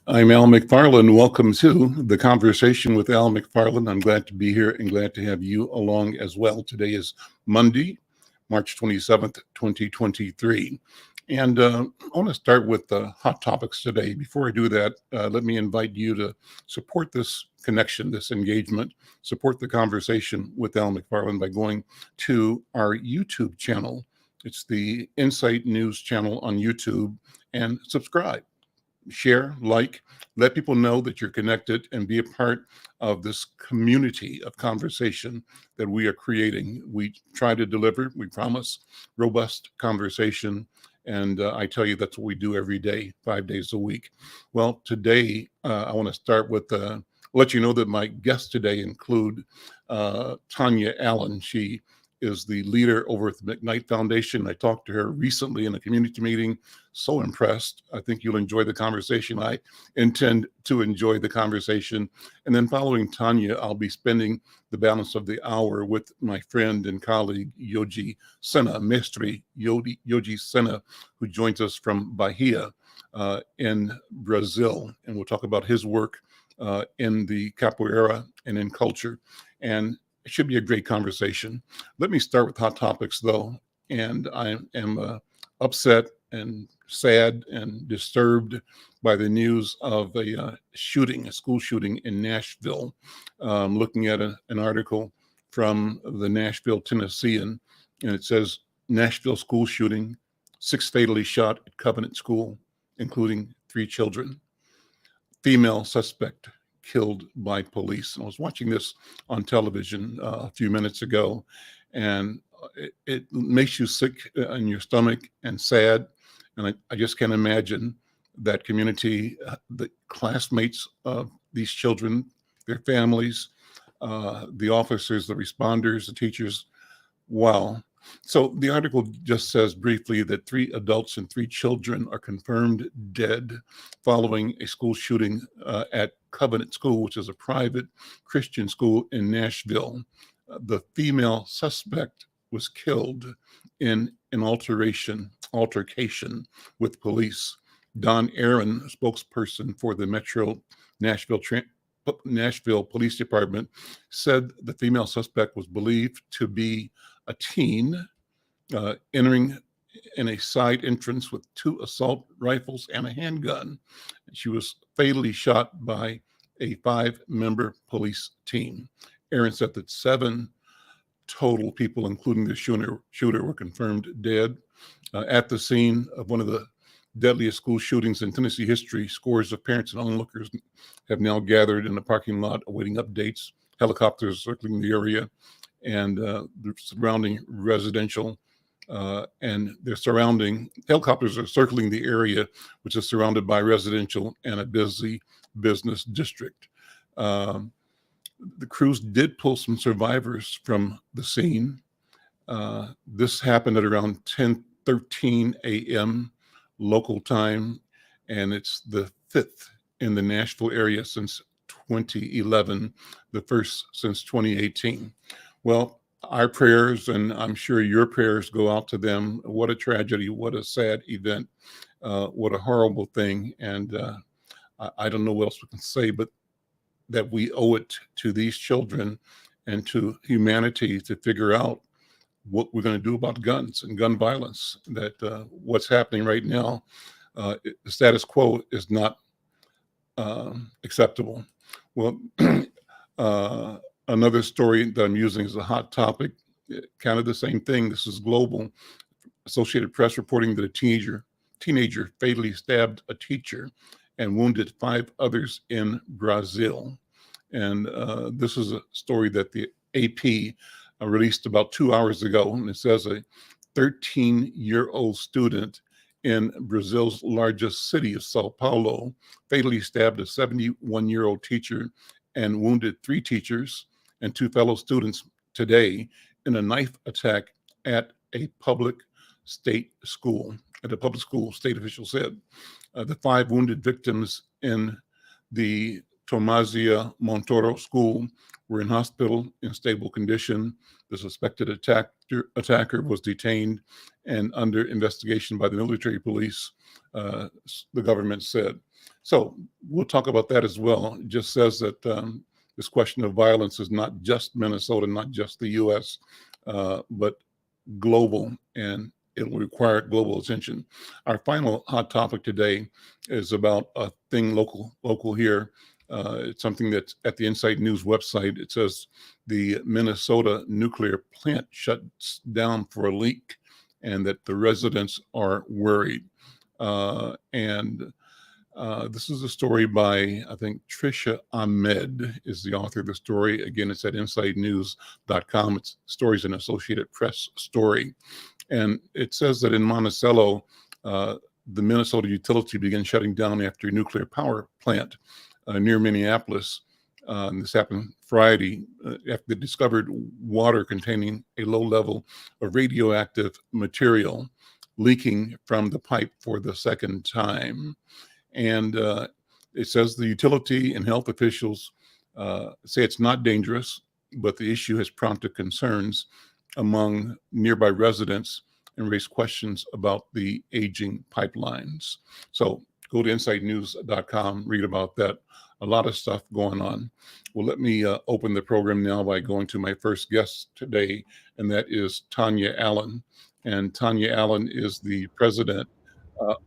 I'm Al McFarlane. Welcome to the conversation with Al McFarlane. I'm glad to be here and glad to have you along as well. Today is Monday, March 27th, 2023. And I want to start with the hot topics today. Before I do that, let me invite you to support this connection, this engagement, support the conversation with Al McFarlane by going to our YouTube channel. It's the Insight News channel on YouTube, and subscribe. Share, like, let people know that you're connected and be a part of this community of conversation that we are creating. We try to deliver, we promise, robust conversation. And I tell you, that's what we do every day, 5 days a week. Well, today, I want to start with, let you know that my guests today include Tonya Allen. She is the leader over at the McKnight Foundation. I talked to her recently in a community meeting. So impressed. I think you'll enjoy the conversation. I intend to enjoy the conversation. And then following Tonya, I'll be spending the balance of the hour with my friend and colleague, Yogi Sena, Mestre Yogi Sena, who joins us from Bahia in Brazil. And we'll talk about his work in the capoeira and in culture. And it should be a great conversation. Let me start with hot topics, though. And I am upset and sad and disturbed by the news of a school shooting in Nashville. Looking at an article from the Nashville Tennessean, and it says, Nashville school shooting, 6 fatally shot at Covenant School, including 3 children. Female suspect killed by police. And I was watching this on television a few minutes ago, and it makes you sick in your stomach and sad. And I just can't imagine that community, the classmates of these children, their families, the officers, the responders, the teachers. Wow. So the article just says briefly that 3 adults and 3 children are confirmed dead following a school shooting at Covenant School, which is a private Christian school in Nashville. The female suspect was killed in an altercation with police. Don Aaron, spokesperson for the Metro Nashville Police Department, said the female suspect was believed to be a teen entering in a side entrance with 2 assault rifles and a handgun. She was fatally shot by a 5-member police team. Aaron said that 7 total people, including the shooter, were confirmed dead. At the scene of one of the deadliest school shootings in Tennessee history, scores of parents and onlookers have now gathered in the parking lot awaiting updates. Helicopters circling the area and the surrounding residential helicopters are circling the area, which is surrounded by residential and a busy business district. The crews did pull some survivors from the scene. This happened at around 10:13 a.m. local time, and it's the 5th in the Nashville area since 2011, the first since 2018. Well, our prayers, and I'm sure your prayers, go out to them. What a tragedy, what a sad event, what a horrible thing. And I don't know what else we can say, but that we owe it to these children and to humanity to figure out what we're going to do about guns and gun violence. That what's happening right now, the status quo is not acceptable. Well, another story that I'm using as a hot topic, kind of the same thing. This is global. Associated Press reporting that a teenager fatally stabbed a teacher and wounded 5 others in Brazil. And this is a story that the AP released about 2 hours ago. And it says a 13-year-old student in Brazil's largest city of Sao Paulo fatally stabbed a 71-year-old teacher and wounded 3 teachers and 2 fellow students today in a knife attack at a public state school. State officials said. The 5 wounded victims in the Tomazia Montoro School were in hospital in stable condition. The suspected attacker was detained and under investigation by the military police, the government said. So we'll talk about that as well. It just says that this question of violence is not just Minnesota, not just the U.S., but global, and it will require global attention. Our final hot topic today is about a thing local here. It's something that's at the Inside News website. It says the Minnesota nuclear plant shuts down for a leak and that the residents are worried. And this is a story by, I think, Trisha Ahmed is the author of the story. Again, it's at InsideNews.com. It's stories an Associated Press story. And it says that in Monticello, the Minnesota utility began shutting down after a nuclear power plant near Minneapolis. This happened Friday after they discovered water containing a low level of radioactive material leaking from the pipe for the second time. And it says the utility and health officials say it's not dangerous, but the issue has prompted concerns among nearby residents and raised questions about the aging pipelines. So go to InsideNews.com, read about that. A lot of stuff going on. Well, let me open the program now by going to my first guest today, and that is Tonya Allen. And Tonya Allen is the president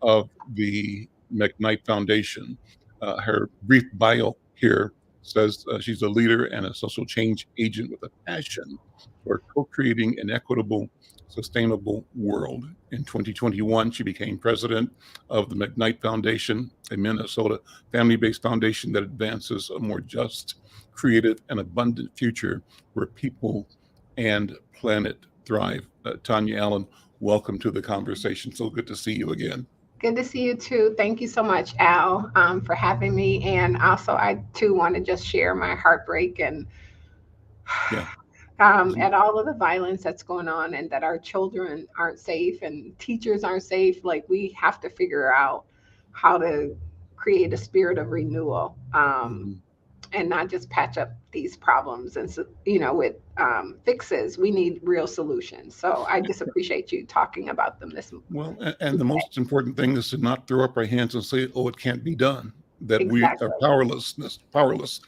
of the McKnight Foundation. Her brief bio here says she's a leader and a social change agent with a passion for co-creating an equitable, sustainable world. In 2021, she became president of the McKnight Foundation, a Minnesota family-based foundation that advances a more just, creative, and abundant future where people and planet thrive. Tonya Allen, welcome to the conversation. So good to see you again. Good to see you too. Thank you so much, Al, for having me. And also, I too want to just share my heartbreak and Yeah. at all of the violence that's going on, and that our children aren't safe and teachers aren't safe. Like, we have to figure out how to create a spirit of renewal, Mhm. and not just patch up these problems and with fixes. We need real solutions. So I just appreciate you talking about them Well, and the day. most important thing is to not throw up our hands and say, "Oh, it can't be done." That we are Exactly. powerless,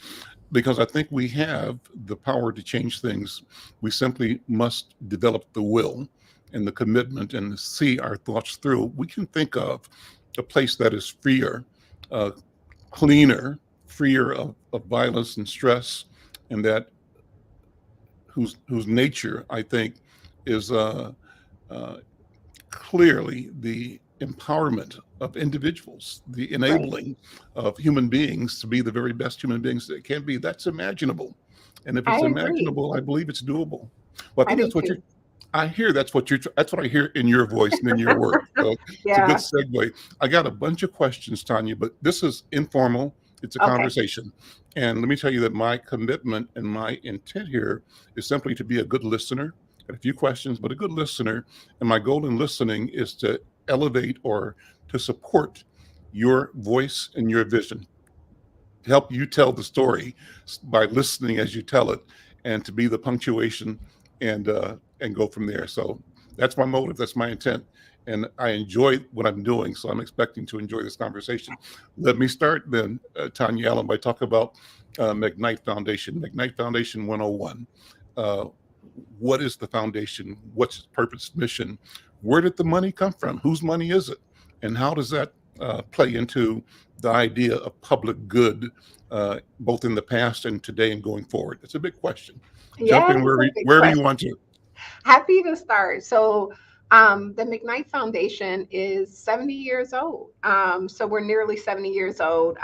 because I think we have the power to change things. We simply must develop the will and the commitment and see our thoughts through. We can think of a place that is freer, uh, cleaner, freer of violence and stress, and that whose nature I think is uh, clearly the empowerment of individuals, the Right. enabling of human beings to be the very best human beings they can be. That's imaginable. And if I it's agree. imaginable, I believe it's doable. Well, I I think do that's what too. I hear that's what I hear in your voice and in your work. So it's a good Yeah. segue. I got a bunch of questions, Tanya, but this is informal. It's a Okay. conversation. And let me tell you that my commitment and my intent here is simply to be a good listener. Got a few questions, but a good listener. And my goal in listening is to elevate or to support your voice and your vision, to help you tell the story by listening as you tell it, and to be the punctuation and go from there. So that's my motive. That's my intent. And I enjoy what I'm doing. So I'm expecting to enjoy this conversation. Let me start then, Tonya Allen, by talking about McKnight Foundation. McKnight Foundation 101. Uh, what is the foundation? What's its purpose, mission? Where did the money come from? Whose money is it? And how does that play into the idea of public good, both in the past and today and going forward? It's a big question. Jump Yeah, in it's a big wherever you question. want to. Happy to start. So, the McKnight Foundation is 70 years old. So we're nearly 70 years old.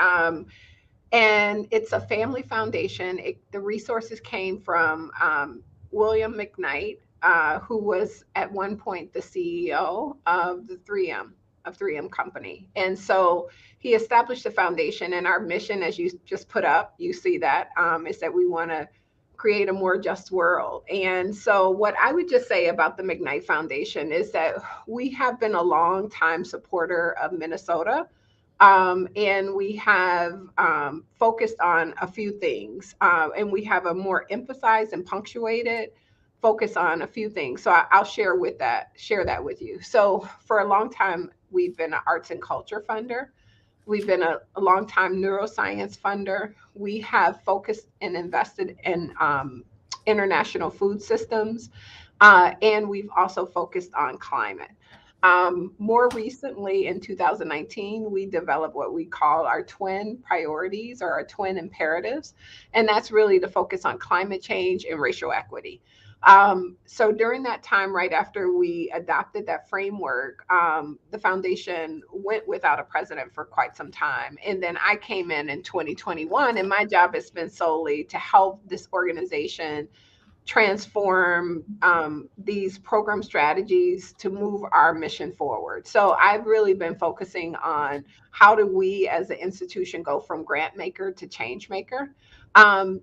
And it's a family foundation. The resources came from William McKnight, who was at one point the CEO of the 3M of 3M company. And so he established the foundation. And our mission, as you just put up, you see that, is that we want to create a more just world. And so what I would just say about the McKnight Foundation is that we have been a long time supporter of Minnesota. And we have focused on a few things, and we have a more emphasized and punctuated focus on a few things. So I'll share that with you. So for a long time, we've been an arts and culture funder. We've been a long time neuroscience funder. We have focused and invested in international food systems, and we've also focused on climate. More recently, in 2019, we developed what we call our twin priorities or our twin imperatives, and that's really to focus on climate change and racial equity. So during that time, right after we adopted that framework, the foundation went without a president for quite some time. And then I came in 2021, and my job has been solely to help this organization transform these program strategies to move our mission forward. So I've really been focusing on how do we as an institution go from grant maker to change maker.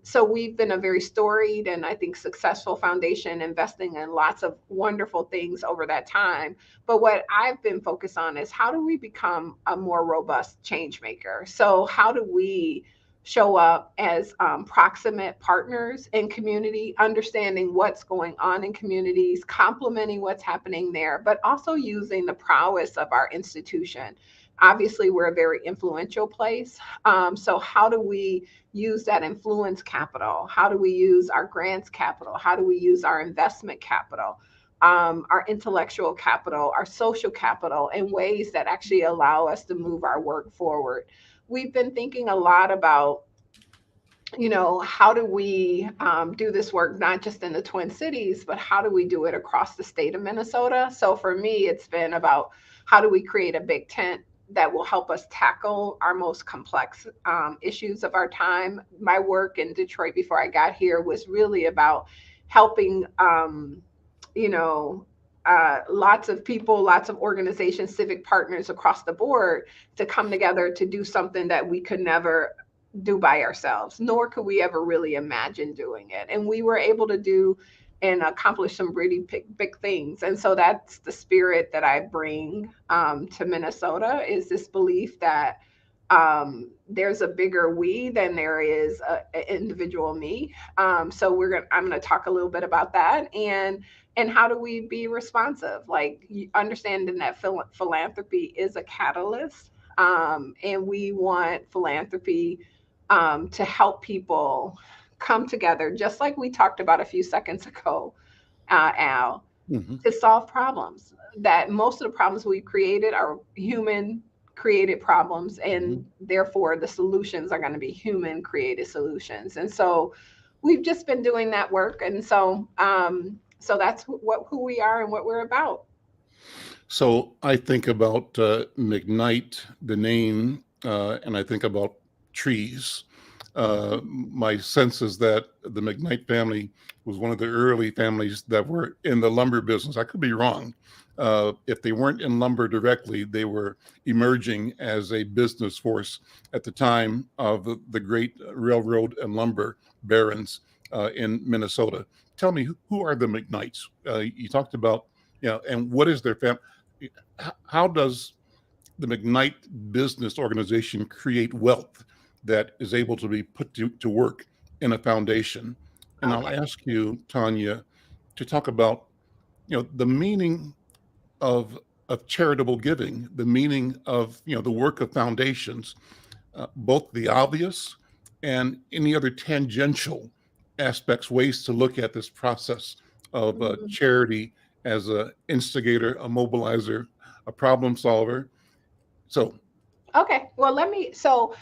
So we've been a very storied and I think successful foundation, investing in lots of wonderful things over that time. But what I've been focused on is how do we become a more robust change maker? So how do we show up as proximate partners in community, understanding what's going on in communities, complementing what's happening there, but also using the prowess of our institution. Obviously, we're a very influential place. So, how do we use that influence capital? How do we use our grants capital? How do we use our investment capital? Our intellectual capital, our social capital in ways that actually allow us to move our work forward. We've been thinking a lot about, how do we do this work, not just in the Twin Cities, but how do we do it across the state of Minnesota? So for me, it's been about how do we create a big tent that will help us tackle our most complex issues of our time. My work in Detroit before I got here was really about helping, you know, lots of people, lots of organizations, civic partners across the board to come together to do something that we could never do by ourselves, nor could we ever really imagine doing it. And we were able to do and accomplish some really big things. And so that's the spirit that I bring to Minnesota, is this belief that there's a bigger we than there is an individual me. So I'm gonna talk a little bit about that, and how do we be responsive, like understanding that philanthropy is a catalyst, and we want philanthropy to help people come together, just like we talked about a few seconds ago, Al, Mhm. to solve problems. That most of the problems we created are human created problems, Mhm. and therefore the solutions are going to be human created solutions. And so we've just been doing that work. And so that's who we are and what we're about. So I think about McKnight, the name, and I think about trees. My sense is that the McKnight family was one of the early families that were in the lumber business. I could be wrong. If they weren't in lumber directly, they were emerging as a business force at the time of the great railroad and lumber barons in Minnesota. Tell me, who are the McKnights? You talked about, and what is their family? How does the McKnight business organization create wealth that is able to be put to work in a foundation? And I'll Okay. ask you, Tonya, to talk about, the meaning of charitable giving, the meaning of, the work of foundations, both the obvious and any other tangential aspects, ways to look at this process of Mhm. charity as a instigator, a mobilizer, a problem solver. So, Okay. Well, so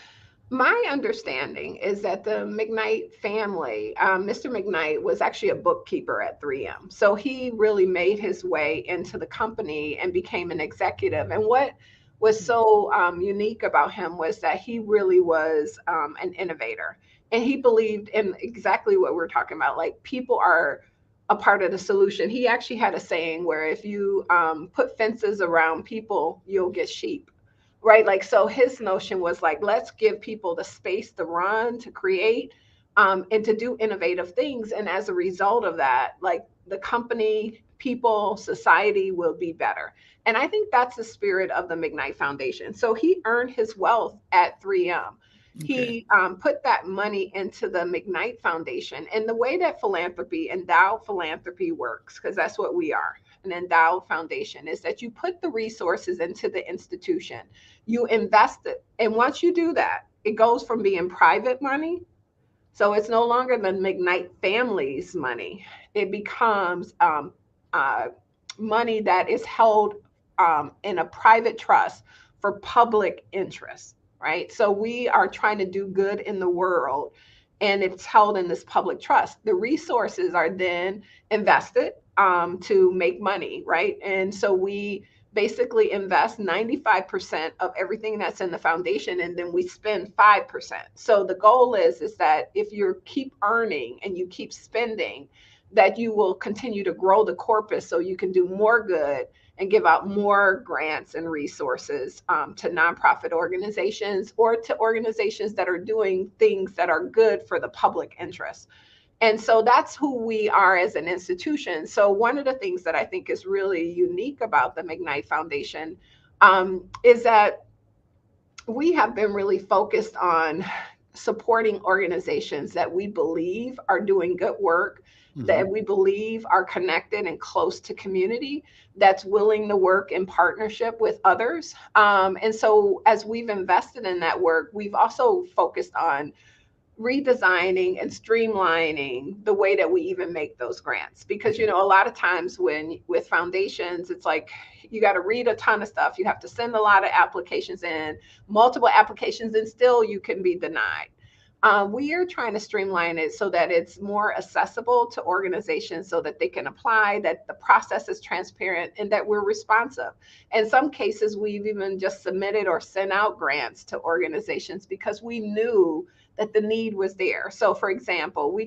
my understanding is that the McKnight family, Mr. McKnight was actually a bookkeeper at 3M. So he really made his way into the company and became an executive. And what was so unique about him was that he really was an innovator. And he believed in exactly what we're talking about. Like, people are a part of the solution. He actually had a saying where if you put fences around people, you'll get sheep, right? Like, so his notion was like, let's give people the space to run, to create, and to do innovative things. And as a result of that, like, the company, people, society will be better. And I think that's the spirit of the McKnight Foundation. So he earned his wealth at 3M. Okay. He put that money into the McKnight Foundation. And the way that philanthropy, endowed philanthropy works, because that's what we are, an endowed foundation, is that you put the resources into the institution, you invest it. And once you do that, it goes from being private money. So it's no longer the McKnight family's money. It becomes uh, money that is held in a private trust for public interest, right? So we are trying to do good in the world, and it's held in this public trust. The resources are then invested to make money, right? And so we basically invest 95% of everything that's in the foundation, and then we spend 5%. So the goal is that if you keep earning and you keep spending, that you will continue to grow the corpus so you can do more good and give out more grants and resources to nonprofit organizations or to organizations that are doing things that are good for the public interest. And so that's who we are as an institution. So one of the things that I think is really unique about the McKnight Foundation is that we have been really focused on supporting organizations that we believe are doing good work, that we believe are connected and close to community, that's willing to work in partnership with others. And so as we've invested in that work, we've also focused on redesigning and streamlining the way that we even make those grants, because a lot of times when with foundations, it's like you got to read a ton of stuff, you have to send a lot of applications in, multiple applications, and still you can be denied. We are trying to streamline it so that it's more accessible to organizations so that they can apply, that the process is transparent, and that we're responsive. In some cases, we've even just submitted or sent out grants to organizations because we knew that the need was there. So for example, we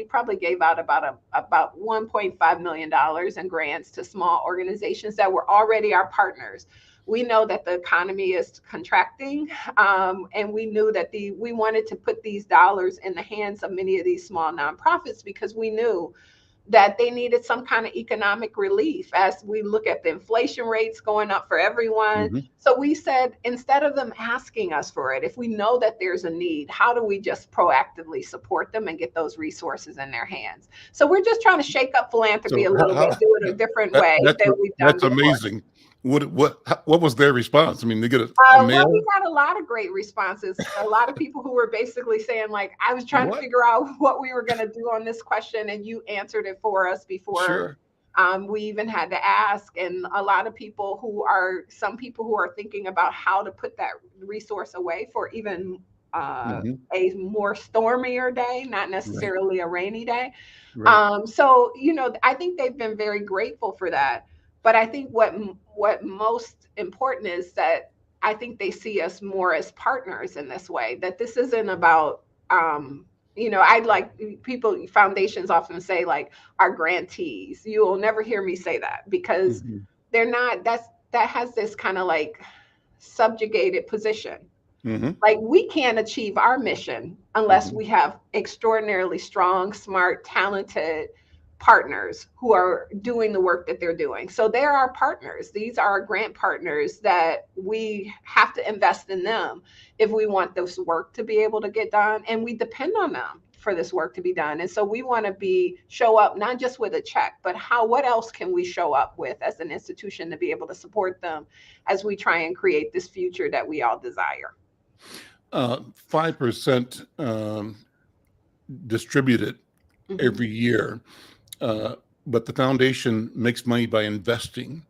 probably gave out about $1.5 million in grants to small organizations that were already our partners. We know that the economy is contracting, and we knew that we wanted to put these dollars in the hands of many of these small nonprofits because we knew that they needed some kind of economic relief as we look at the inflation rates going up for everyone. So we said, instead of them asking us for it, if we know that there's a need, how do we just proactively support them and get those resources in their hands? So we're just trying to shake up philanthropy a little bit, do it a different way than we've done That's before. amazing. What was their response? I mean, they get a Well, mail. we got a lot of great responses. A lot of people who were basically saying, like, I was trying to figure out what we were going to do on this question, and you answered it for us before. Sure. We even had to ask. And a lot of people some people who are thinking about how to put that resource away for even a more stormier day, not necessarily a rainy day. Right. So, I think they've been very grateful for that. But I think what most important is that I think they see us more as partners in this way, that this isn't about, I'd like foundations often say like our grantees. You will never hear me say that because they're not, that has this kind of like subjugated position. Like we can't achieve our mission unless we have extraordinarily strong, smart, talented partners who are doing the work that they're doing. So they're our partners. These are our grant partners that we have to invest in them if we want this work to be able to get done. And we depend on them for this work to be done. And so we want to show up not just with a check, but what else can we show up with as an institution to be able to support them as we try and create this future that we all desire. 5% distributed every year. But the foundation makes money by investing.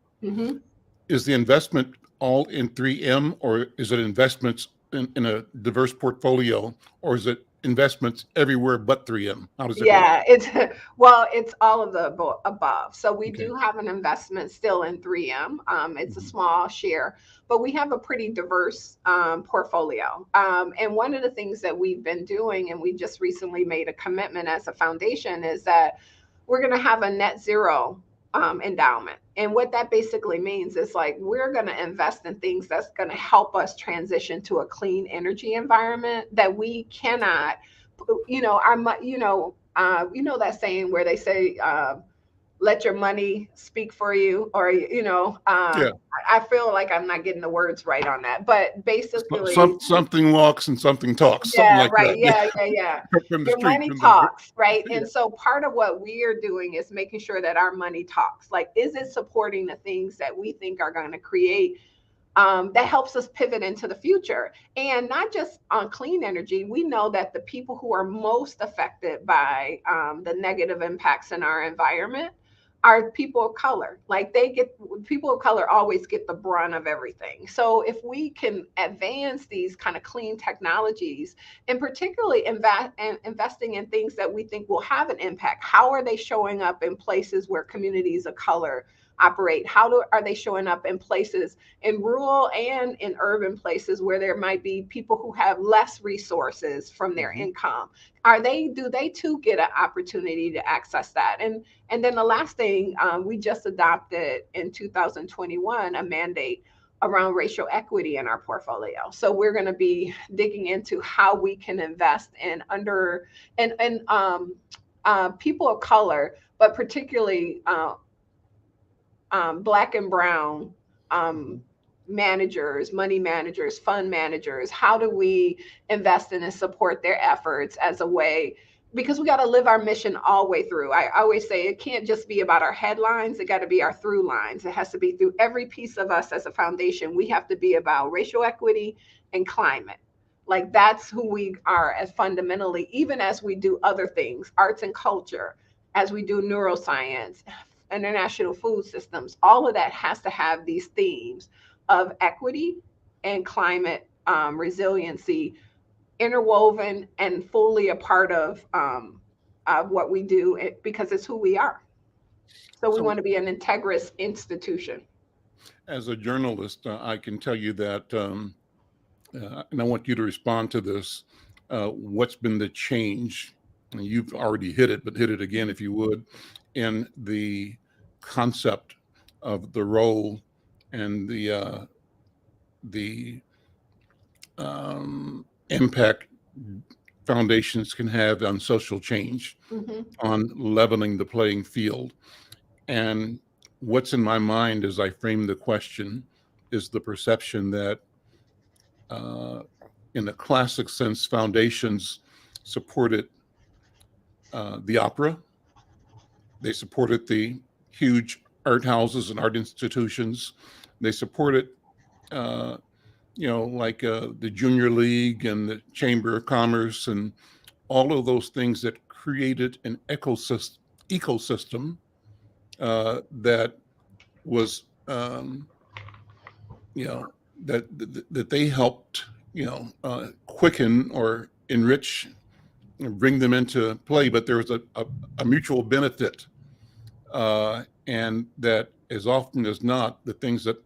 Is the investment all in 3M, or is it investments in a diverse portfolio, or is it investments everywhere but 3M? How does it work? It's all of the above. So we do have an investment still in 3M. It's a small share, but we have a pretty diverse portfolio. And one of the things that we've been doing, and we just recently made a commitment as a foundation, is that we're going to have a net zero endowment. And what that basically means is like, we're going to invest in things that's going to help us transition to a clean energy environment that we cannot, that saying where they say, let your money speak for you, or Yeah. I feel like I'm not getting the words right on that, but basically, Something walks and something talks, something yeah, like right. that. Yeah. Yeah. From the Your street, money from the talks, right? yeah. And so part of what we are doing is making sure that our money talks. Like, is it supporting the things that we think are going to create, that helps us pivot into the future? And not just on clean energy. We know that the people who are most affected by the negative impacts in our environment are people of color. Like, people of color always get the brunt of everything. So if we can advance these kind of clean technologies, and particularly investing in things that we think will have an impact, how are they showing up in places where communities of color operate? Are they showing up in places, in rural and in urban places, where there might be people who have less resources from their Mhm. income? Do they too get an opportunity to access that? And then the last thing, we just adopted in 2021 a mandate around racial equity in our portfolio. So we're going to be digging into how we can invest in people of color, but particularly Black and brown Mhm. managers, money managers, fund managers. How do we invest in and support their efforts as a way? Because we got to live our mission all the way through. I always say it can't just be about our headlines, it got to be our through lines. It has to be through every piece of us as a foundation. We have to be about racial equity and climate. Like, that's who we are as fundamentally, even as we do other things, arts and culture, as we do neuroscience, international food systems. All of that has to have these themes of equity and climate resiliency interwoven and fully a part of what we do, because it's who we are. So we So, want to be an integrous institution. as a journalist, I can tell you that, and I want you to respond to this. What's been the change? And you've already hit it, but hit it again if you would, in the concept of the role and the impact foundations can have on social change, Mm-hmm. on leveling the playing field. And what's in my mind as I frame the question is the perception that, uh, in the classic sense, foundations supported the opera, they supported the huge art houses and art institutions, they supported, uh, like the Junior League and the Chamber of Commerce and all of those things that created an ecosystem that was, you know, that they helped, quicken or enrich, bring them into play. But there was a mutual benefit, and that as often as not, the things that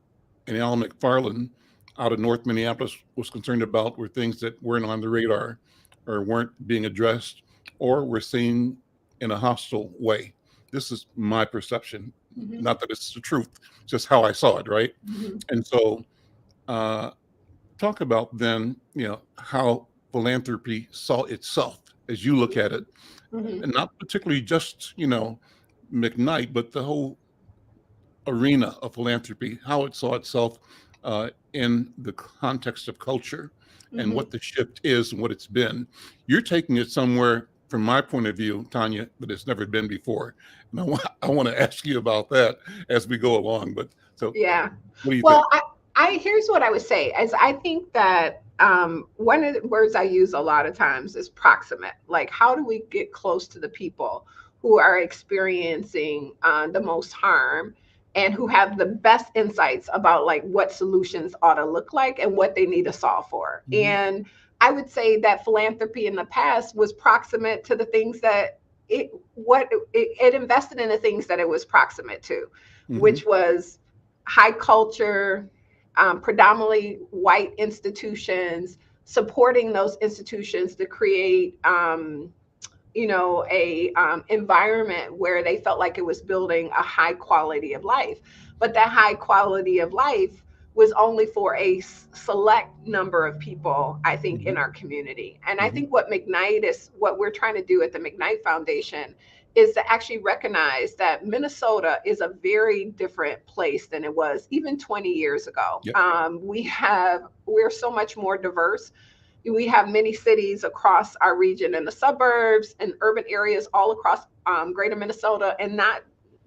an Al McFarlane out of North Minneapolis was concerned about were things that weren't on the radar or weren't being addressed or were seen in a hostile way. This is my perception. Mm-hmm. Not that it's the truth, just how I saw it, right? Mm-hmm. And so, uh, talk about then, how philanthropy saw itself as you look at it, Mm-hmm. and not particularly just, McKnight, but the whole arena of philanthropy, how it saw itself in the context of culture and Mm-hmm. what the shift is and what it's been. You're taking it somewhere, from my point of view, Tonya, that it's never been before. And I want to ask you about that as we go along. But so, Yeah. what do you think? Well, I here's what I would say is I think that one of the words I use a lot of times is proximate. Like, how do we get close to the people who are experiencing the most harm, and who have the best insights about like what solutions ought to look like and what they need to solve for. Mhm. And I would say that philanthropy in the past was proximate to the things that it invested in the things that it was proximate to, Mhm. which was high culture, predominantly white institutions, supporting those institutions to create, a environment where they felt like it was building a high quality of life. But that high quality of life was only for a select number of people, I think, in Mhm. our community. And I Mhm. think what we're trying to do at the McKnight Foundation is to actually recognize that Minnesota is a very different place than it was even 20 years ago. Yep. We're so much more diverse. We have many cities across our region in the suburbs and urban areas all across greater Minnesota, and not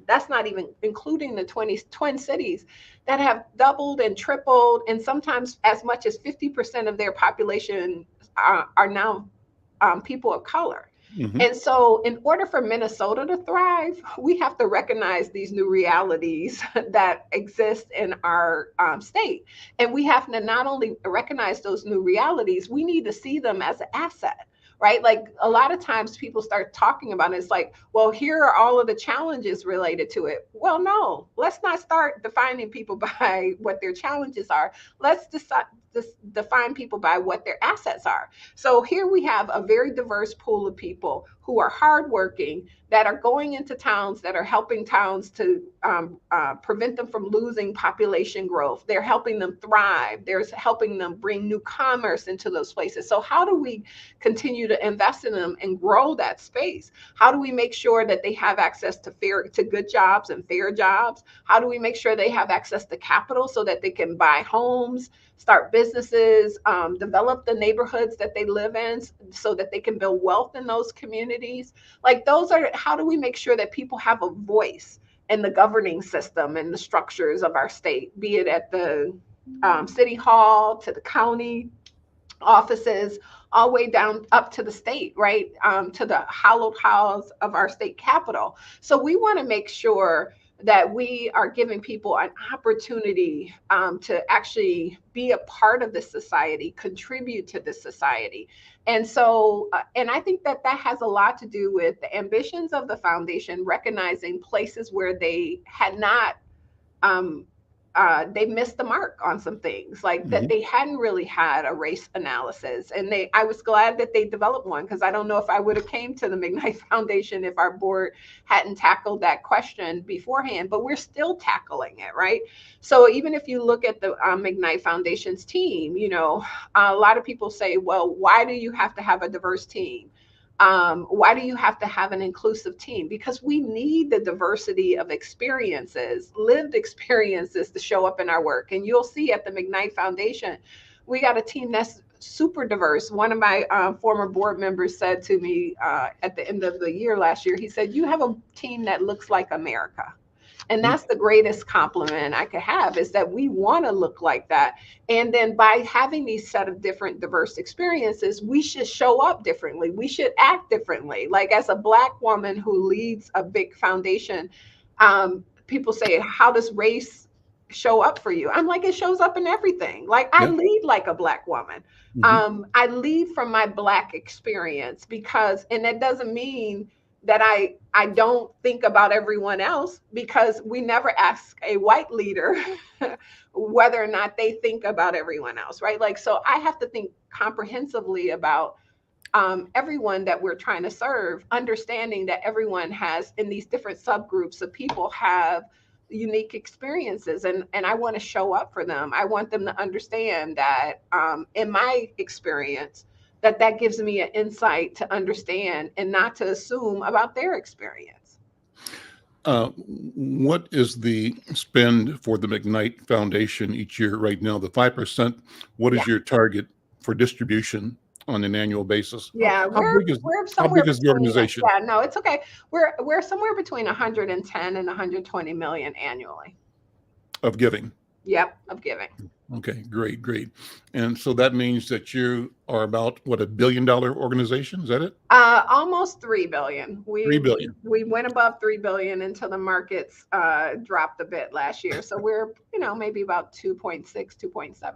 that's not even including the twin cities that have doubled and tripled, and sometimes as much as 50% of their population are now people of color. Mhm. And so, in order for Minnesota to thrive, we have to recognize these new realities that exist in our state. And we have to not only recognize those new realities, we need to see them as an asset, right? Like a lot of times people start talking about it, it's like, well, here are all of the challenges related to it. Well, no, let's not start defining people by what their challenges are. Let's define people by what their assets are. So here we have a very diverse pool of people who are hardworking, that are going into towns, that are helping towns to prevent them from losing population growth. They're helping them thrive. They're helping them bring new commerce into those places. So how do we continue to invest in them and grow that space? How do we make sure that they have access to good jobs and fair jobs? How do we make sure they have access to capital so that they can buy homes, start businesses, develop the neighborhoods that they live in so that they can build wealth in those communities? Like how do we make sure that people have a voice in the governing system and the structures of our state, be it at the city hall, to the county offices, all the way down up to the state, right? To the hallowed halls of our state capitol. So we want to make sure that we are giving people an opportunity to actually be a part of this society, contribute to this society. And so, and I think that that has a lot to do with the ambitions of the foundation, recognizing places where they had not um, they missed the mark on some things, like that Mhm. they hadn't really had a race analysis. And I was glad that they developed one, because I don't know if I would have came to the McKnight Foundation if our board hadn't tackled that question beforehand, but we're still tackling it, right? So even if you look at the McKnight Foundation's team, a lot of people say, well, why do you have to have a diverse team? Why do you have to have an inclusive team? Because we need the diversity of experiences, lived experiences, to show up in our work. And you'll see at the McKnight Foundation, we got a team that's super diverse. One of my former board members said to me at the end of the year last year, he said, "You have a team that looks like America." And Mm. that's the greatest compliment I could have, is that we want to look like that. And then by having these set of different diverse experiences, we should show up differently. We should act differently. Like as a Black woman who leads a big foundation, people say, how does race show up for you? I'm like, it shows up in everything. Like I Yeah. lead like a Black woman. Mhm. I lead from my Black experience, because, and that doesn't mean that I don't think about everyone else, because we never ask a white leader whether or not they think about everyone else, right? Like, so I have to think comprehensively about everyone that we're trying to serve, understanding that everyone has, in these different subgroups of people, have unique experiences, and I want to show up for them. I want them to understand that in my experience, that gives me an insight to understand and not to assume about their experience. What is the spend for the McKnight Foundation each year right now? The 5%. What Yeah. is your target for distribution on an annual basis? Yeah, How big is we're how somewhere big is the between, organization yeah, no, it's okay. We're somewhere between 110 and 120 million annually. of giving? Yep, of giving. Okay, great, great. And so that means that you are about what, $1 billion organization? Is that it? Almost 3 billion. We 3 billion. we went above 3 billion until the markets dropped a bit last year. So we're, maybe about 2.6, 2.7.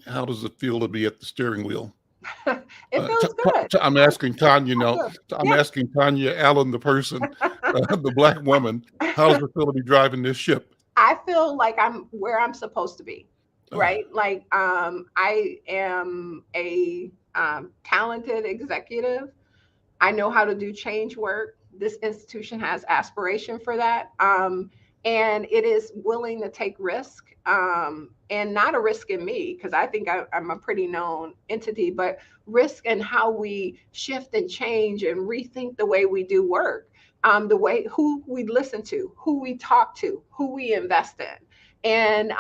How does it feel to be at the steering wheel? It feels good. I'm asking Tonya, I do. I'm Yeah. asking Tonya Allen, the person, the Black woman, how does it feel to be driving this ship? I feel like I'm where I'm supposed to be, Uh, right? Like I am a talented executive. I know how to do change work. This institution has aspiration for that. and it is willing to take risk, and not a risk in me, because I think I'm a pretty known entity, but risk in how we shift and change and rethink the way we do work, the way who we listen to, who we talk to, who we invest in. And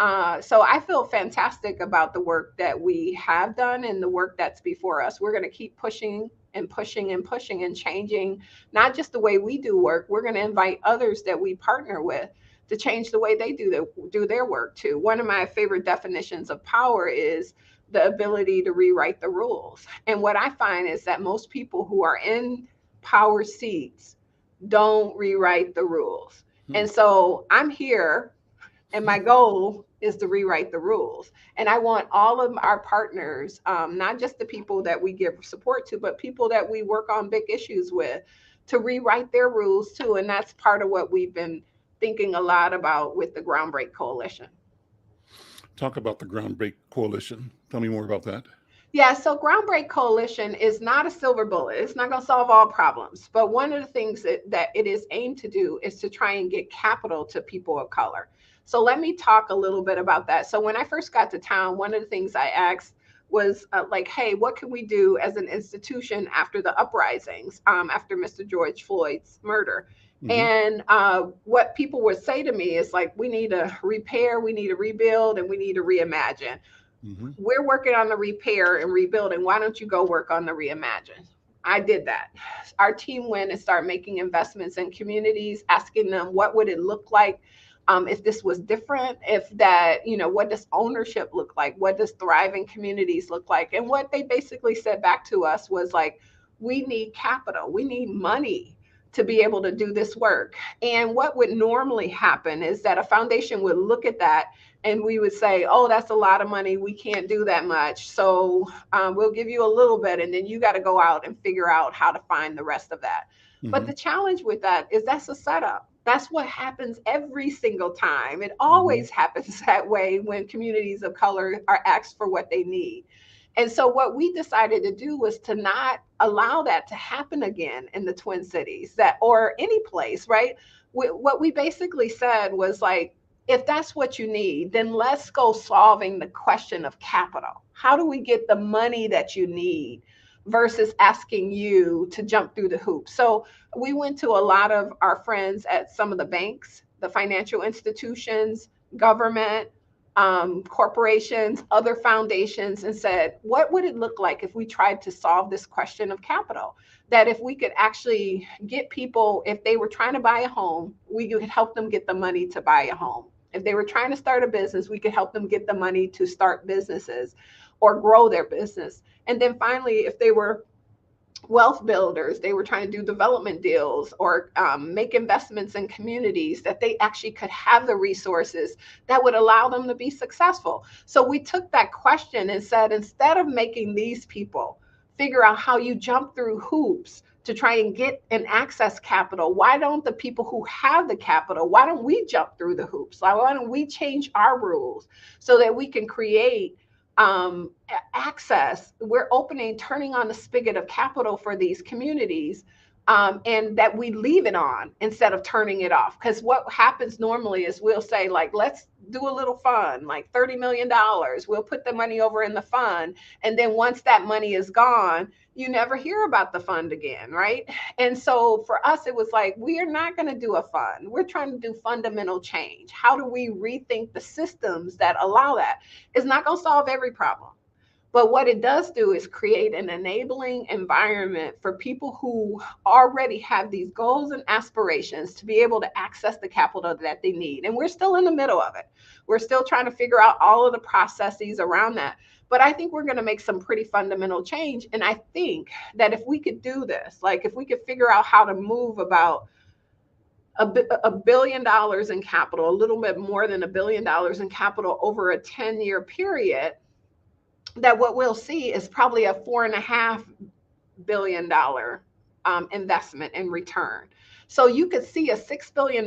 so I feel fantastic about the work that we have done and the work that's before us. We're going to keep pushing and pushing and pushing and changing not just the way we do work. We're going to invite others that we partner with to change the way they do their work too. One of my favorite definitions of power is the ability to rewrite the rules. And what I find is that most people who are in power seats don't rewrite the rules. And so I'm here, and my goal is to rewrite the rules. And I want all of our partners, not just the people that we give support to, but people that we work on big issues with, to rewrite their rules too. And that's part of what we've been thinking a lot about with the Groundbreak Coalition. Talk about the Groundbreak Coalition. Tell me more about that. Yeah, so Groundbreak Coalition is not a silver bullet. It's not going to solve all problems. But one of the things that it is aimed to do is to try and get capital to people of color. So let me talk a little bit about that. So when I first got to town, one of the things I asked was like, hey, what can we do as an institution after the uprisings, after Mr. George Floyd's murder? And what people would say to me is like, we need to repair, we need to rebuild, and we need to reimagine. We're working on the repair and rebuilding. Why don't you go work on the reimagine? I did that. Our team went and started making investments in communities, asking them what would it look like if this was different, if that, what does ownership look like? What does thriving communities look like? And what they basically said back to us was like, we need capital, we need money to be able to do this work. And what would normally happen is that a foundation would look at that and we would say, oh, that's a lot of money, we can't do that much. So we'll give you a little bit, and then you got to go out and figure out how to find the rest of that. But the challenge with that is that's a setup. That's what happens every single time. It always happens that way when communities of color are asked for what they need. And so what we decided to do was to not allow that to happen again in the Twin Cities, or any place, right? What we basically said was like, if that's what you need, then let's go solving the question of capital. How do we get the money that you need versus asking you to jump through the hoops? So we went to a lot of our friends at some of the banks, the financial institutions, government, corporations, other foundations, and said, what would it look like if we tried to solve this question of capital? That if we could actually get people, if they were trying to buy a home, we could help them get the money to buy a home. If they were trying to start a business, we could help them get the money to start businesses or grow their business. And then finally, if they were wealth builders, they were trying to do development deals or make investments in communities, that they actually could have the resources that would allow them to be successful. So we took that question and said, instead of making these people figure out how you jump through hoops to try and get and access capital, why don't the people who have the capital, why don't we jump through the hoops? Why don't we change our rules so that we can create access? We're turning on the spigot of capital for these communities, and that we leave it on instead of turning it off. Because what happens normally is we'll say, like, let's do a little fund, like $30 million. We'll put the money over in the fund. And then once that money is gone, you never hear about the fund again, right? And so for us, it was like, we are not going to do a fund. We're trying to do fundamental change. How do we rethink the systems that allow that? It's not going to solve every problem. But what it does do is create an enabling environment for people who already have these goals and aspirations to be able to access the capital that they need. And we're still in the middle of it. We're still trying to figure out all of the processes around that. But I think we're going to make some pretty fundamental change. And I think that if we could do this, like if we could figure out how to move about $1 billion in capital, a little bit more than $1 billion in capital over a 10-year period, that what we'll see is probably a $4.5 billion investment in return. So you could see a $6 billion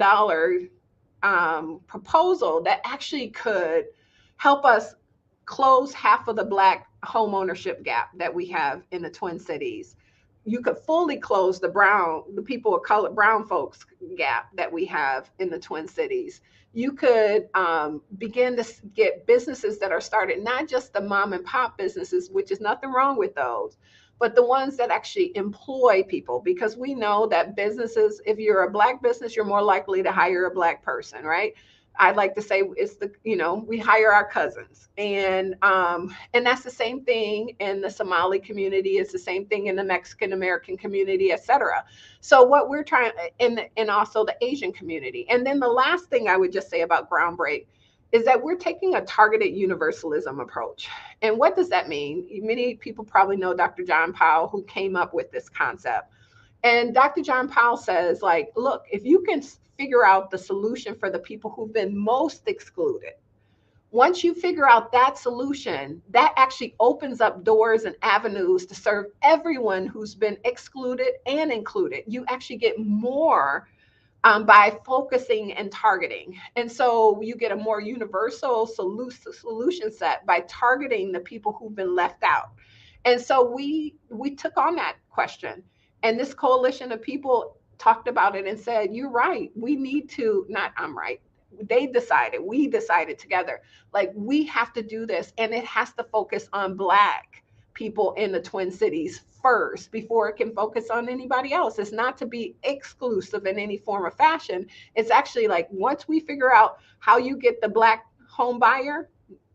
proposal that actually could help us close half of the Black home ownership gap that we have in the Twin Cities, you could fully close the people of color, brown folks gap that we have in the Twin Cities. You could begin to get businesses that are started, not just the mom and pop businesses, which is nothing wrong with those, but the ones that actually employ people, because we know that businesses, if you're a Black business, you're more likely to hire a Black person, right? I like to say it's the, we hire our cousins, and that's the same thing in the Somali community. It's the same thing in the Mexican American community, etc. So what we're trying, and also the Asian community. And then the last thing I would just say about Groundbreak is that we're taking a targeted universalism approach. And what does that mean? Many people probably know Dr. John Powell, who came up with this concept. And Dr. John Powell says, like, look, if you can figure out the solution for the people who've been most excluded, once you figure out that solution, that actually opens up doors and avenues to serve everyone who's been excluded and included. You actually get more by focusing and targeting. And so you get a more universal solution set by targeting the people who've been left out. And so we took on that question. And this coalition of people talked about it and said, you're right. We need to, not I'm right. We decided together, like, we have to do this. And it has to focus on Black people in the Twin Cities first before it can focus on anybody else. It's not to be exclusive in any form or fashion. It's actually like, once we figure out how you get the Black home buyer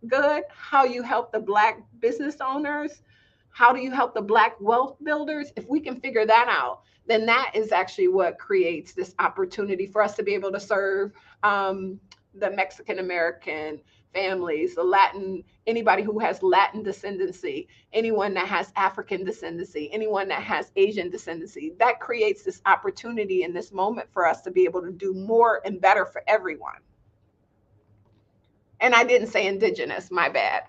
good, how you help the Black business owners, how do you help the Black wealth builders? If we can figure that out, then that is actually what creates this opportunity for us to be able to serve the Mexican American families, the Latin, anybody who has Latin descendancy, anyone that has African descendancy, anyone that has Asian descendancy. That creates this opportunity in this moment for us to be able to do more and better for everyone. And I didn't say indigenous, my bad.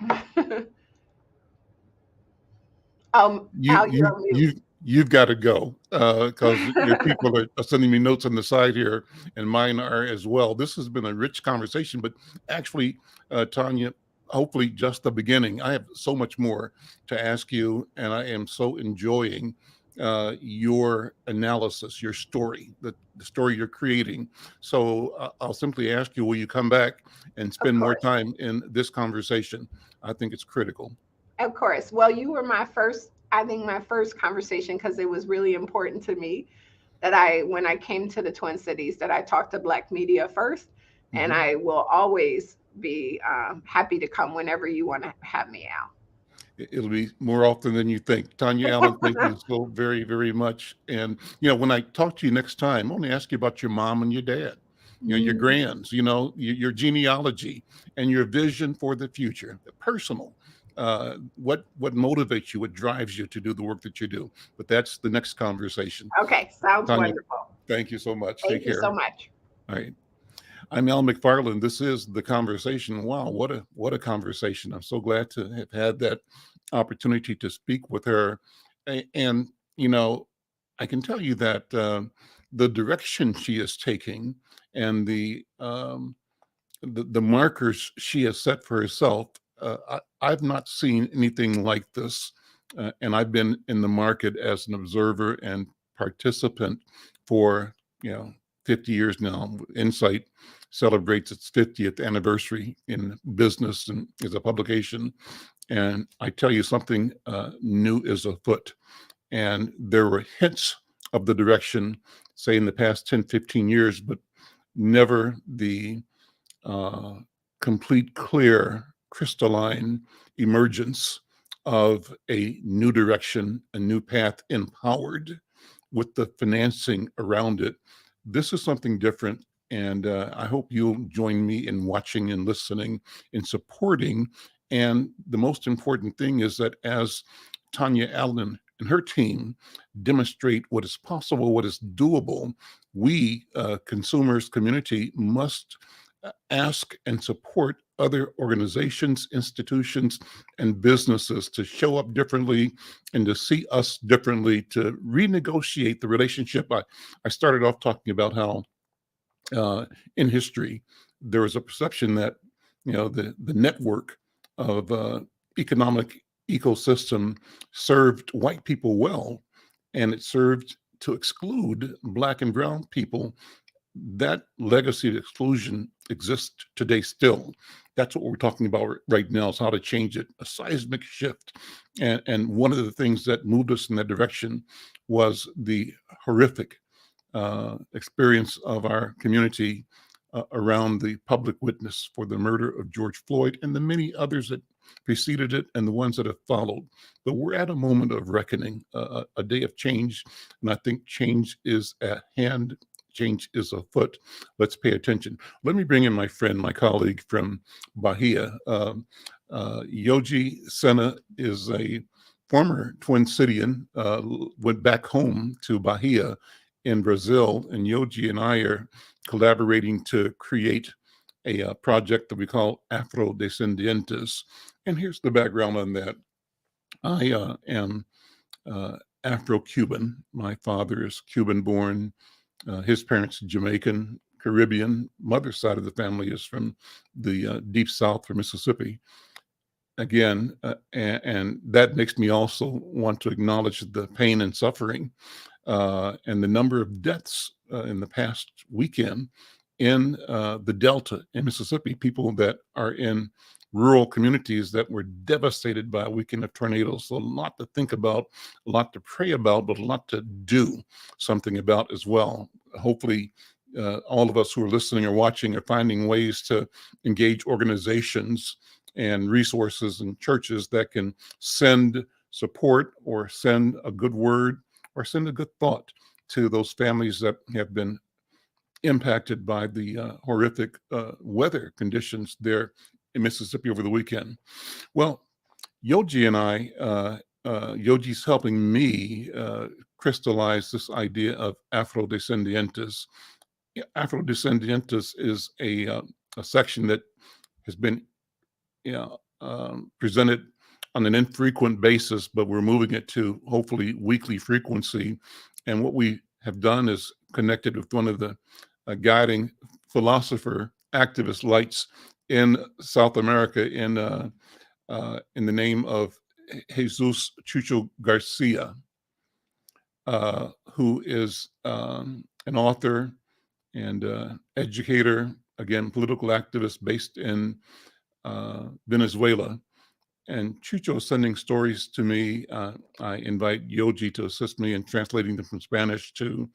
You've got to go because your people are sending me notes on the side here, and mine are as well. This has been a rich conversation, but actually, Tonya, hopefully just the beginning. I have so much more to ask you, and I am so enjoying your analysis, your story, the story you're creating. So I'll simply ask you, will you come back and spend more time in this conversation? I think it's critical. Of course. Well, you were my first conversation, because it was really important to me that when I came to the Twin Cities, that I talked to Black media first. Mm-hmm. And I will always be happy to come whenever you want to have me out. It'll be more often than you think. Tonya Allen, thank you so very, very much. And, when I talk to you next time, I want to ask you about your mom and your dad, your grands, your genealogy and your vision for the future, personal. What motivates you, what drives you to do the work that you do. But that's the next conversation. Okay, sounds Tonya, wonderful. Thank you so much. Take care. Thank you so much. All right. I'm Al McFarlane. This is The Conversation. Wow, what a conversation. I'm so glad to have had that opportunity to speak with her. And, I can tell you that the direction she is taking and the markers she has set for herself, I've not seen anything like this. And I've been in the market as an observer and participant for, 50 years now. Insight celebrates its 50th anniversary in business and as a publication. And I tell you, something new is afoot. And there were hints of the direction, say, in the past 10, 15 years, but never the complete, clear, crystalline emergence of a new direction, a new path, empowered with the financing around it. This is something different, and I hope you'll join me in watching and listening and supporting. And the most important thing is that as Tonya Allen and her team demonstrate what is possible, what is doable, we, consumers, community, must ask and support other organizations, institutions, and businesses to show up differently and to see us differently, to renegotiate the relationship. I started off talking about how in history there was a perception that the network of economic ecosystem served white people well, and it served to exclude Black and brown people. That legacy of exclusion exists today still. That's what we're talking about right now, is how to change it, a seismic shift. And one of the things that moved us in that direction was the horrific experience of our community around the public witness for the murder of George Floyd and the many others that preceded it and the ones that have followed. But we're at a moment of reckoning, a day of change, and I think change is at hand. Change is afoot. Let's pay attention. Let me bring in my friend, my colleague from Bahia. Yogi Sena is a former Twin Cityan, went back home to Bahia in Brazil, and Yogi and I are collaborating to create a project that we call Afro Descendientes. And here's the background on that. I am Afro Cuban. My father is Cuban born, his parents Jamaican, Caribbean. Mother's side of the family is from the deep south from Mississippi. Again, and that makes me also want to acknowledge the pain and suffering and the number of deaths in the past weekend in the Delta in Mississippi, people that are in rural communities that were devastated by a weekend of tornadoes. So a lot to think about, a lot to pray about, but a lot to do something about as well. Hopefully, all of us who are listening or watching are finding ways to engage organizations and resources and churches that can send support or send a good word or send a good thought to those families that have been impacted by the horrific weather conditions there in Mississippi over the weekend. Well, Yogi and I, Yogi's helping me crystallize this idea of Afrodescendientes. Afrodescendientes is a section that has been presented on an infrequent basis, but we're moving it to hopefully weekly frequency. And what we have done is connected with one of the guiding philosopher activist lights in South America in the name of Jesus Chucho Garcia, who is an author and educator, again, political activist based in Venezuela. And Chucho is sending stories to me. I invite Yogi to assist me in translating them from Spanish to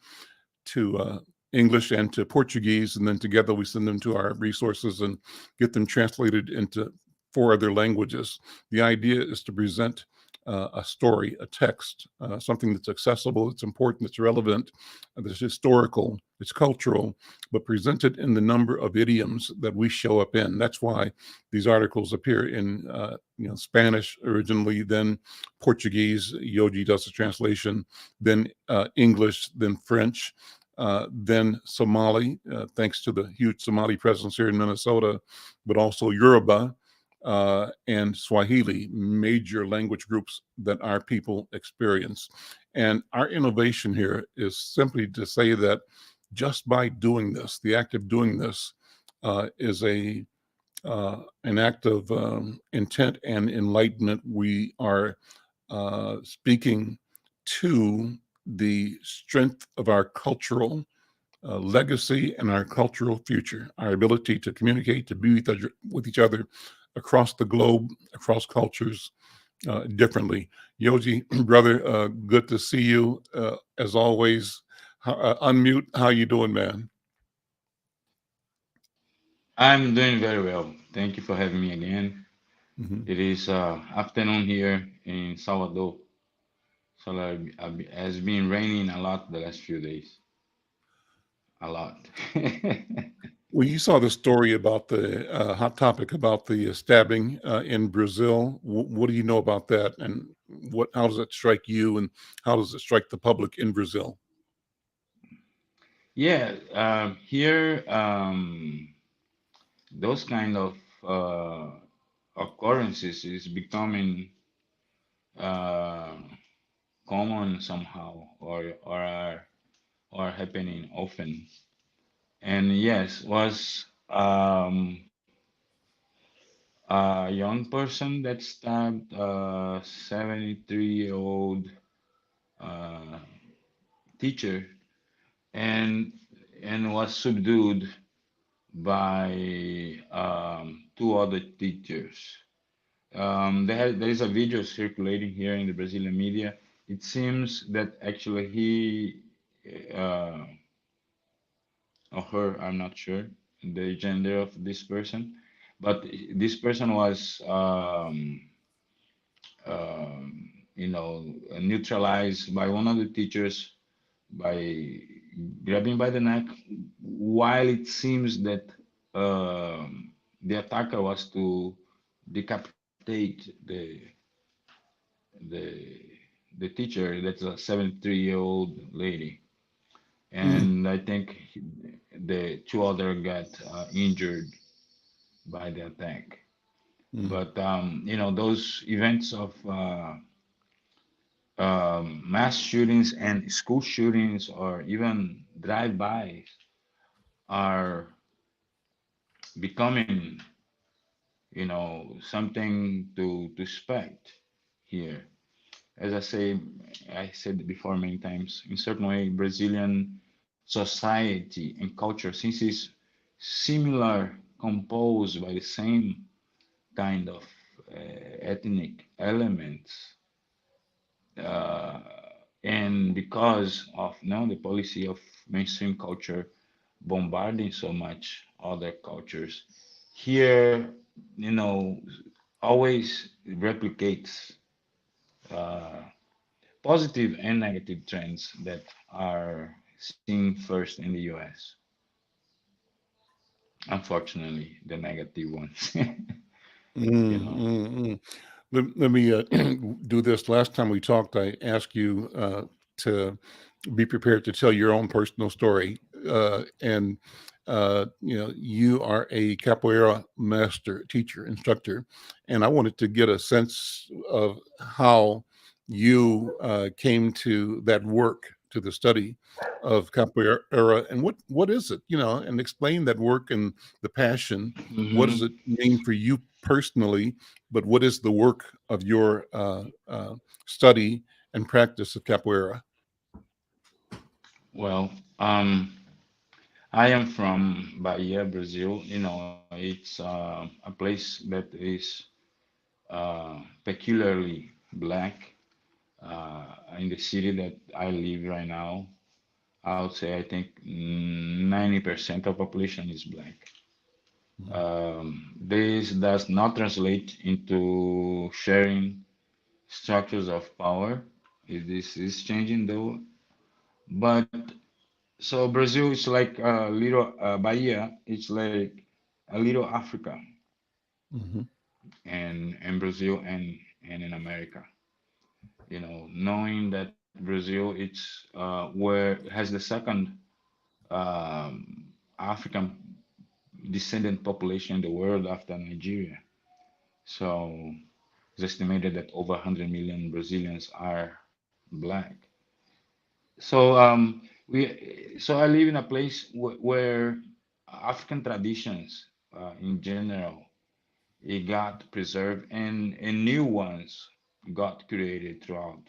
English and to Portuguese, and then together we send them to our resources and get them translated into 4 other languages. The idea is to present a story, a text, something that's accessible, it's important, it's relevant, it's historical, it's cultural, but presented in the number of idioms that we show up in. That's why these articles appear in Spanish originally, then Portuguese. Yogi does the translation, then English, then French. Then Somali, thanks to the huge Somali presence here in Minnesota, but also Yoruba and Swahili, major language groups that our people experience. And our innovation here is simply to say that just by doing this, the act of doing this is an act of intent and enlightenment. We are speaking to the strength of our cultural legacy and our cultural future, our ability to communicate, to be with each other across the globe, across cultures differently. Yogi, brother, good to see you as always. Unmute, how you doing, man? I'm doing very well. Thank you for having me again. Mm-hmm. It is afternoon here in Salvador. So it has been raining a lot the last few days. A lot. Well, you saw the story about the hot topic about the stabbing in Brazil. What do you know about that, and how does it strike you, and how does it strike the public in Brazil? Yeah, here those kind of occurrences is becoming uh, common somehow, or happening often. And yes, was a young person that stabbed a 73-year-old teacher, and was subdued by two other teachers. There is a video circulating here in the Brazilian media. It seems that actually he uh, or her, I'm not sure the gender of this person, but this person was you know, neutralized by one of the teachers by grabbing by the neck, while it seems that the attacker was to decapitate the the teacher. That's a 73-year-old lady, Mm, and I think the two other got injured by the attack. mm, But you know, those events of mass shootings and school shootings or even drive-bys are becoming, you know, something to expect here. As I said before many times, in certain way, Brazilian society and culture, since it's similar, composed by the same kind of ethnic elements, uh, and because of now the policy of mainstream culture bombarding so much other cultures, here, you know, always replicates uh, positive and negative trends that are seen first in the US. Unfortunately, the negative ones, you mm, know. mm, mm. Let me do this. Last time we talked, I asked you to be prepared to tell your own personal story. And you know, you are a capoeira master, teacher, instructor, and I wanted to get a sense of how you came to that work, to the study of capoeira, and what is it, you know, and explain that work and the passion. What does it Hmm. mean for you personally? But what is the work of your study and practice of capoeira? Well, I am from Bahia, Brazil. You know, it's a place that is peculiarly black. In the city that I live right now, I would say I think 90% of population is black. This does not translate into sharing structures of power. This is changing though. But so Brazil is like a little Bahia. It's like a little Africa, Mm-hmm. and Brazil and in America. You know, knowing that Brazil it's where has the second African descendant population in the world after Nigeria. So it's estimated that over 100 million Brazilians are black. So so I live in a place where African traditions in general it got preserved and new ones got created throughout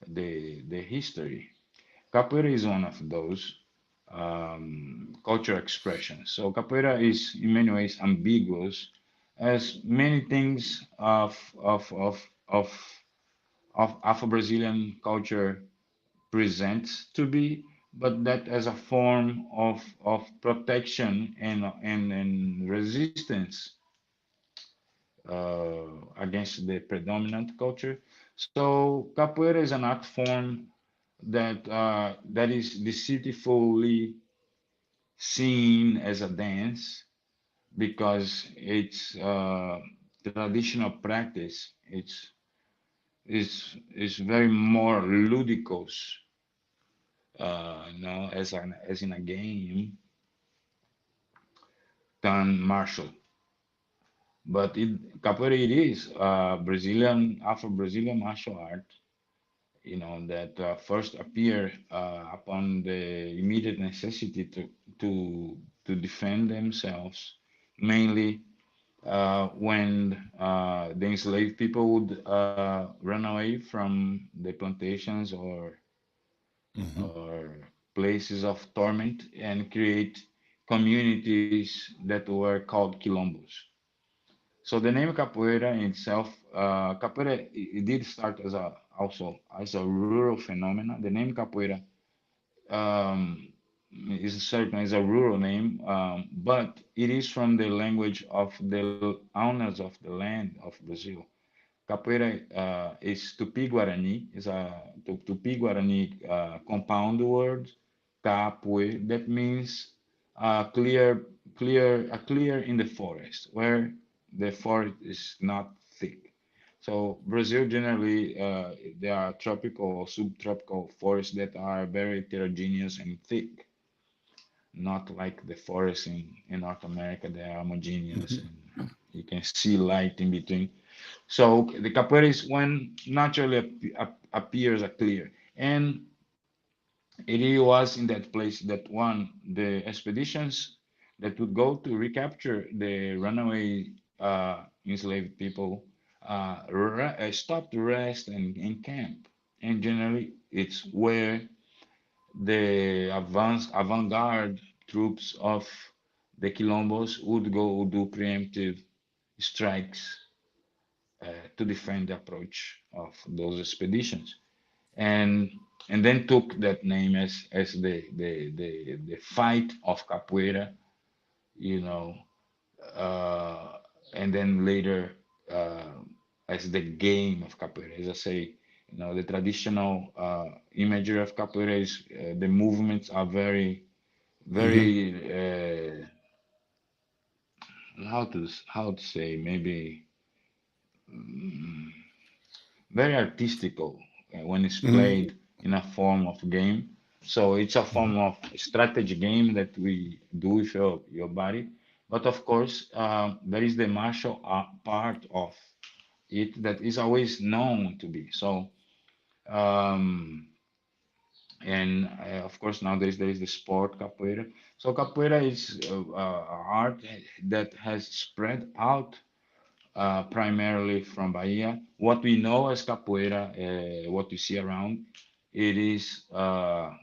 the history. Capoeira is one of those cultural expressions. So capoeira is in many ways ambiguous, as many things of Afro-Brazilian culture presents to be, but that as a form of protection and resistance against the predominant culture. So capoeira is an art form that is deceitfully seen as a dance because it's traditional practice. It's very more ludicrous, as in a game than martial. But capoeira it is Brazilian Afro-Brazilian martial art, you know, that first appear upon the immediate necessity to to defend themselves, mainly when the enslaved people would run away from the plantations Hmm. or places of torment and create communities that were called quilombos. So the name capoeira in itself, capoeira, it did start as a also as a rural phenomenon. The name capoeira um, is certainly is a rural name, but it is from the language of the owners of the land of Brazil. Capoeira is Tupi-Guarani, is a Tupi-Guarani compound word, capoe, that means clear, clear in the forest, where the forest is not thick. So Brazil generally, there are tropical or subtropical forests that are very heterogeneous and thick, not like the forests in North America. They are homogeneous Hmm. and you can see light in between. So the capoeira is when naturally appears a clear. And it was in that place that one, the expeditions that would go to recapture the runaway enslaved people stop to rest and camp. And generally, it's where the avant-garde troops of the Quilombos would go do preemptive strikes to defend the approach of those expeditions, and then took that name as the fight of capoeira, you know, uh, and then later uh, as the game of capoeira. As I say, the traditional imagery of capoeira is the movements are very Hmm. very how to say, maybe mm, very artistical when it's Hmm. played in a form of game. So it's a form of strategy game that we do with your body. But of course, there is the martial art part of it that is always known to be. So, um, and of course, nowadays there is the sport capoeira. So capoeira is art that has spread out primarily from Bahia. What we know as capoeira, what we see around, it is um,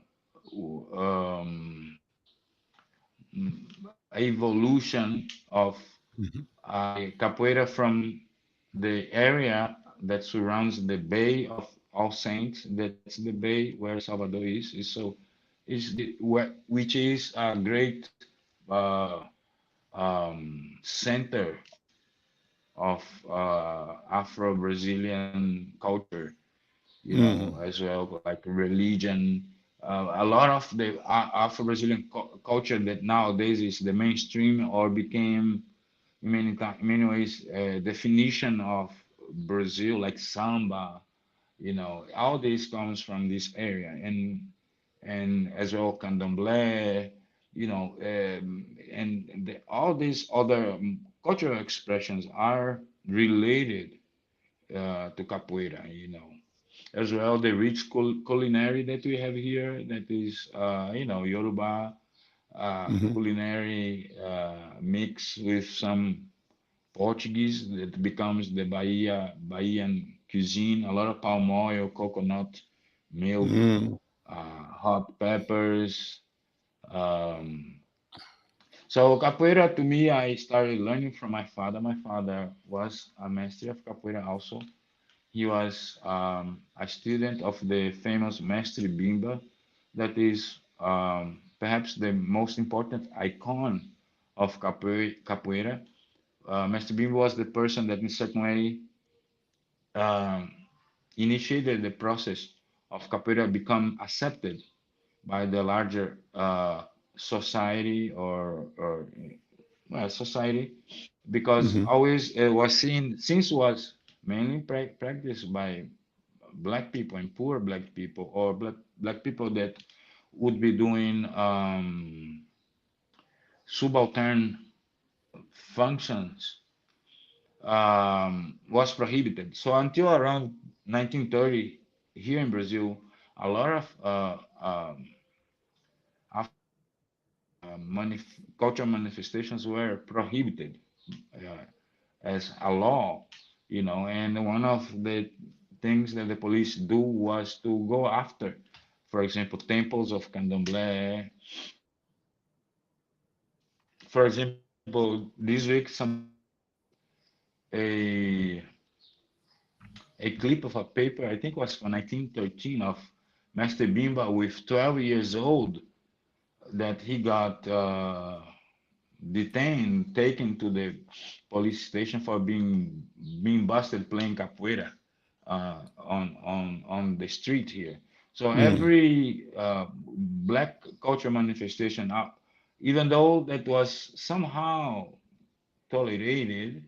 evolution of capoeira from the area that surrounds the Bay of All Saints. That's the bay where Salvador is so which is a great uh, center of Afro-Brazilian culture, Hmm. as well, like religion. A lot of the Afro-Brazilian culture that nowadays is the mainstream or became in many ways definition of Brazil, like samba. All this comes from this area, and as well candomblé, and all these other cultural expressions are related to capoeira, as well the rich culinary that we have here, that is Yoruba Hmm. culinary mix with some Portuguese that becomes the Bahian cuisine. A lot of palm oil, coconut milk, Hmm. hot peppers. Um, so capoeira to me, I started learning from my father. My father was a master of capoeira also. He was a student of the famous Mestre Bimba, that is perhaps the most important icon of capoeira. Mestre Bimba was the person that in certain way um, initiated the process of capoeira become accepted by the larger society or well, society, because Hmm. always it was seen, since it was mainly practiced by black people and poor black people, or black people that would be doing subaltern functions, was prohibited. So until around 1930, here in Brazil, a lot of cultural manifestations were prohibited uh, as a law, and one of the things that the police do was to go after for example, temples of candomblé. For example, this week somebody posted a a clip of a paper, I think it was from 1913, of Master Bimba with 12 years old, that he got detained, taken to the police station for being busted playing capoeira on the street here. So Mm, every black culture manifestation, even though that was somehow tolerated,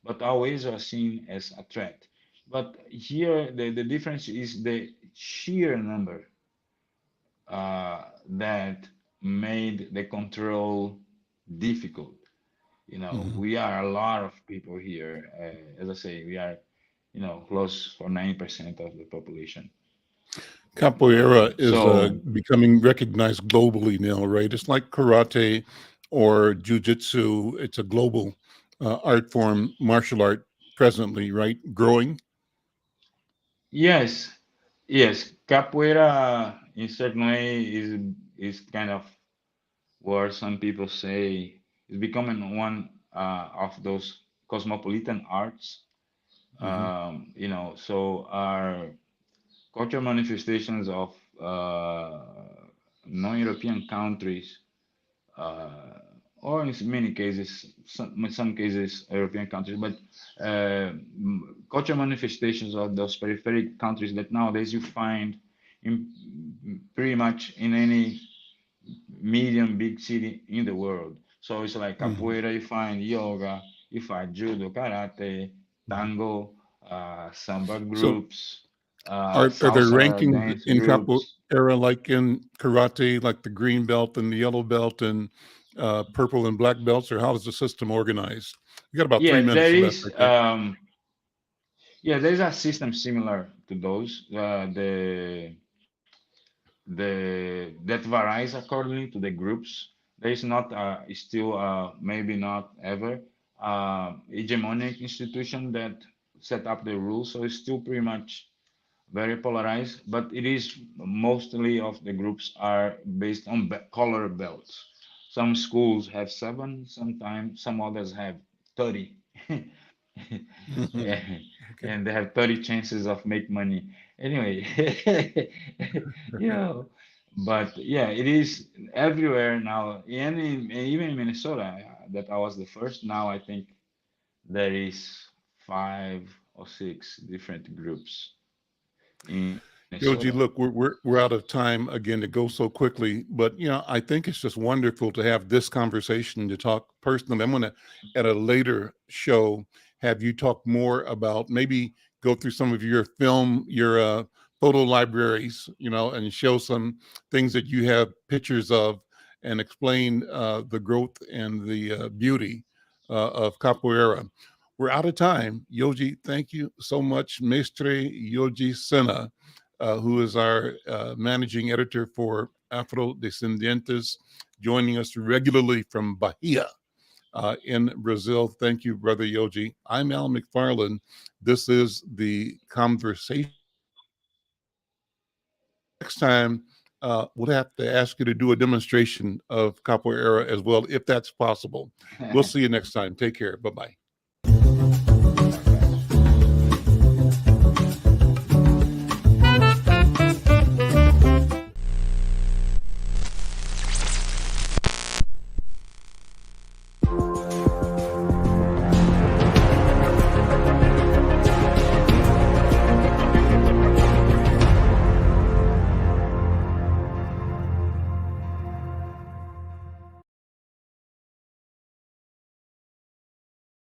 but always are seen as a threat. But here, the difference is the sheer number that made the control difficult. You know, mhm. we are a lot of people here. As I say, we are, close for 90% of the population. Capoeira is So becoming recognized globally now, right? It's like karate or jujitsu. It's a global art form, martial art presently, right? Growing. yes, yes, capoeira in certain way is kind of where some people say is becoming one of those cosmopolitan arts. Hmm. So our cultural manifestations of non-European countries, uh, or in many cases, in some cases, European countries, but cultural manifestations of those peripheral countries that nowadays you find in pretty much in any medium big city in the world. So it's like Hmm. capoeira, you find yoga, you find judo, karate, tango, samba So, groups, are there salsa rankings dance in groups. capoeira like in karate, like the green belt and the yellow belt and purple and black belts, or how is the system organized? You got about Yeah, 3 minutes left, I think. there's a system similar to those. The that varies accordingly to the groups. There is not still maybe not ever hegemonic institution that set up the rules, so it's still pretty much very polarized. But it is mostly of the groups are based on color belts. Some schools have seven, sometimes some others have 30. Mhm. Yeah, Okay. and they have 30 chances of make money. Anyway, you know, but yeah, it is everywhere now. And even in Minnesota, that I was the first. Now I think there is 5 or 6 different groups in Yoji, Minnesota. look, we're out of time again. It goes so quickly, but I think it's just wonderful to have this conversation to talk personally. I'm going to, at a later show, have you talk more about maybe go through some of your your photo libraries, and show some things that you have pictures of, and explain the growth and the beauty of capoeira. We're out of time. Yoji, thank you so much, Mestre Yoji Sena, who is our managing editor for Afro Descendientes, joining us regularly from Bahia in Brazil. Thank you, Brother Yoji. I'm Al McFarlane. This is the conversation. Next time, we'll have to ask you to do a demonstration of capoeira as well, if that's possible. We'll see you next time. Take care. Bye bye.